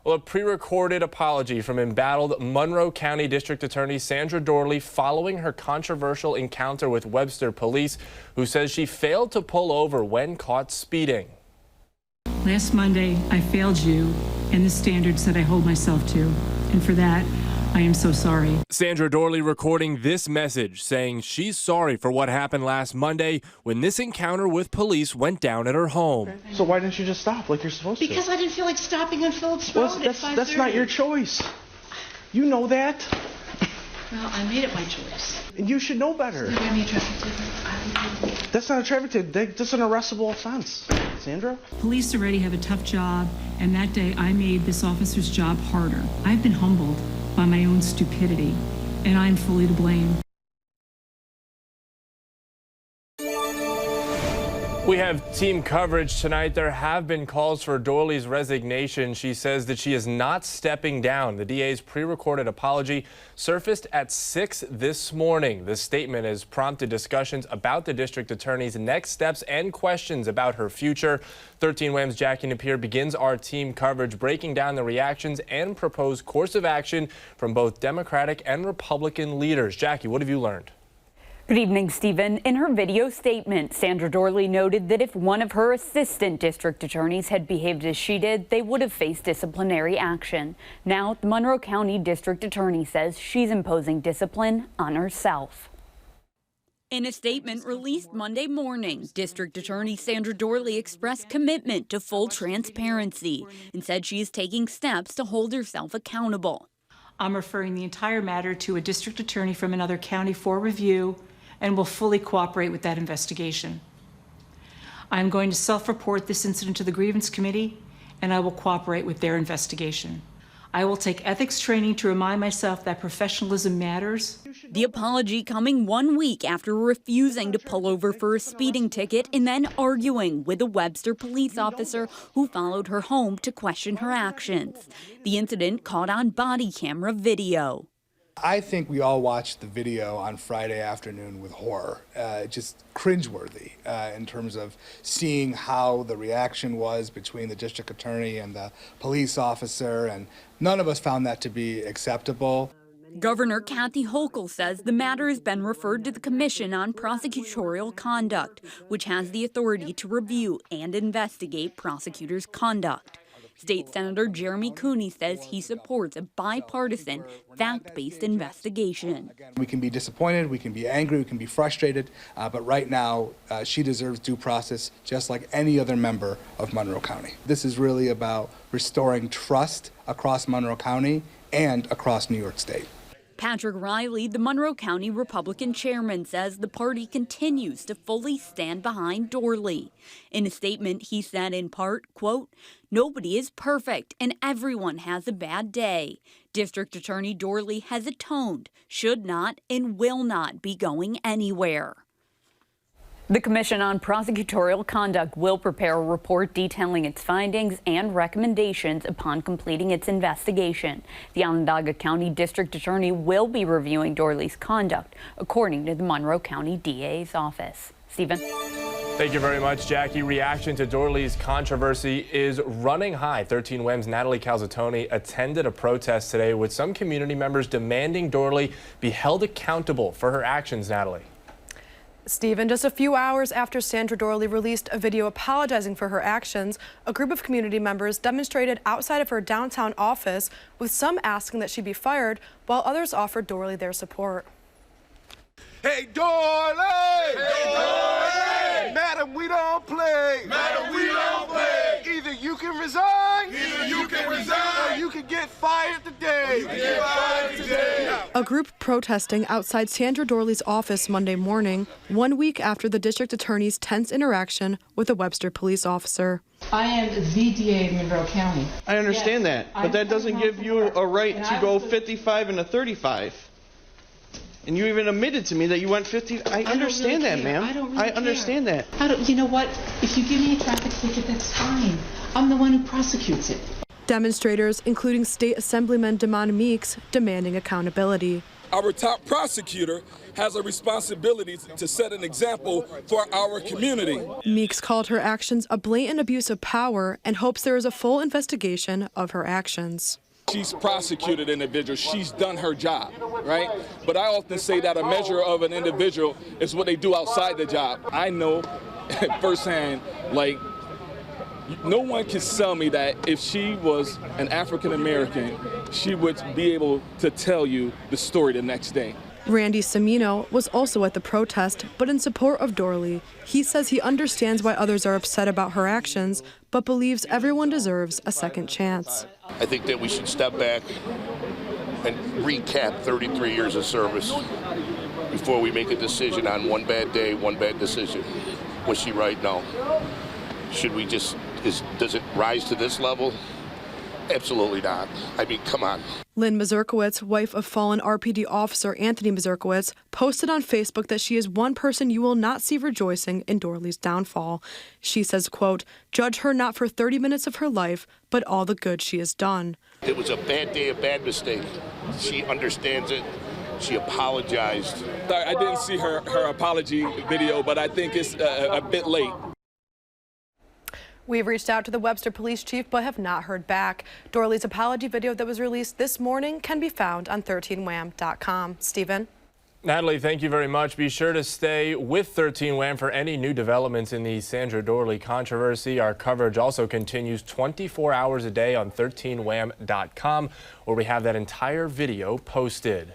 Well, a pre-recorded apology from embattled Monroe County District Attorney Sandra Doorley following her controversial encounter with Webster police, who says she failed to pull over when caught speeding. Last Monday, I failed you and the standards that I hold myself to, and for that, I am so sorry. Sandra Doorley recording this message saying she's sorry for what happened last Monday when this encounter with police went down at her home. So why didn't you just stop like you're supposed to? Because I didn't feel like stopping on Phillips Road at 5:30. That's not your choice. You know that. Well, I made it my choice. And you should know better. So give me a traffic ticket. That's not a traffic ticket. That's an arrestable offense. Sandra? Police already have a tough job, and that day I made this officer's job harder. I've been humbled by my own stupidity, and I'm fully to blame. We have team coverage tonight. There have been calls for Doorley's resignation. She says that she is not stepping down. The DA's pre-recorded apology surfaced at 6 this morning. The statement has prompted discussions about the district attorney's next steps and questions about her future. 13 WHAM's Jackie Napier begins our team coverage, breaking down the reactions and proposed course of action from both Democratic and Republican leaders. Jackie, what have you learned? Good evening, Stephen. In her video statement, Sandra Doorley noted that if one of her assistant district attorneys had behaved as she did, they would have faced disciplinary action. Now, the Monroe County District Attorney says she's imposing discipline on herself. In a statement released Monday morning, District Attorney Sandra Doorley expressed commitment to full transparency and said she is taking steps to hold herself accountable. I'm referring the entire matter to a district attorney from another county for review and will fully cooperate with that investigation. I'm going to self-report this incident to the Grievance Committee, and I will cooperate with their investigation. I will take ethics training to remind myself that professionalism matters. The apology coming 1 week after refusing to pull over for a speeding ticket and then arguing with a Webster police officer who followed her home to question her actions. The incident caught on body camera video. I think we all watched the video on Friday afternoon with horror, just cringeworthy in terms of seeing how the reaction was between the district attorney and the police officer, and none of us found that to be acceptable. Governor Kathy Hochul says the matter has been referred to the Commission on Prosecutorial Conduct, which has the authority to review and investigate prosecutors' conduct. State Senator Jeremy Cooney says he supports a bipartisan, fact-based investigation. We can be disappointed, we can be angry, we can be frustrated, but right now she deserves due process just like any other member of Monroe County. This is really about restoring trust across Monroe County and across New York State. Patrick Riley, the Monroe County Republican chairman, says the party continues to fully stand behind Doorley. In a statement, he said in part, quote, "Nobody is perfect and everyone has a bad day. District Attorney Doorley has atoned, should not and will not be going anywhere." The Commission on Prosecutorial Conduct will prepare a report detailing its findings and recommendations upon completing its investigation. The Onondaga County District Attorney will be reviewing Doorley's conduct, according to the Monroe County DA's office. Stephen. Thank you very much, Jackie. Reaction to Doorley's controversy is running high. 13 WHAM's Natalie Calzatoni attended a protest today with some community members demanding Doorley be held accountable for her actions. Natalie. Stephen, just a few hours after Sandra Doorley released a video apologizing for her actions, a group of community members demonstrated outside of her downtown office, with some asking that she be fired, while others offered Doorley their support. Hey, Doorley! Hey, Doorley! Madam, we don't play! Madam, we don't play! Either you can resign, or you can get fired today! A group protesting outside Sandra Doorley's office Monday morning, 1 week after the district attorney's tense interaction with a Webster police officer. I am the DA of Monroe County. I understand that, but that doesn't give you a right to go 55 and a 35. And you even admitted to me that you went 50. I understand that, ma'am. I understand that. You know what? If you give me a traffic ticket, that's fine. I'm the one who prosecutes it. Demonstrators, including State Assemblyman Damon Meeks, demanding accountability. Our top prosecutor has a responsibility to set an example for our community. Meeks called her actions a blatant abuse of power and hopes there is a full investigation of her actions. She's prosecuted individuals. She's done her job, right? But I often say that a measure of an individual is what they do outside the job. I know firsthand, like, no one can sell me that if she was an African American, she would be able to tell you the story the next day. Randy Semino was also at the protest, but in support of Doorley. He says he understands why others are upset about her actions, but believes everyone deserves a second chance. I think that we should step back and recap 33 years of service before we make a decision on one bad day, one bad decision. Was she right? No. Should we just, does it rise to this level? Absolutely not. I mean, come on. Lynn Mazurkowitz, wife of fallen RPD officer Anthony Mazurkowitz, posted on Facebook that she is one person you will not see rejoicing in Doorley's downfall. She says, quote, "Judge her not for 30 minutes of her life, but all the good she has done." It was a bad day, a bad mistake. She understands it. She apologized. I didn't see her apology video, but I think it's a bit late. We've reached out to the Webster police chief but have not heard back. Doorley's apology video that was released this morning can be found on 13wham.com. Stephen? Natalie, thank you very much. Be sure to stay with 13WHAM for any new developments in the Sandra Doorley controversy. Our coverage also continues 24 hours a day on 13wham.com, where we have that entire video posted.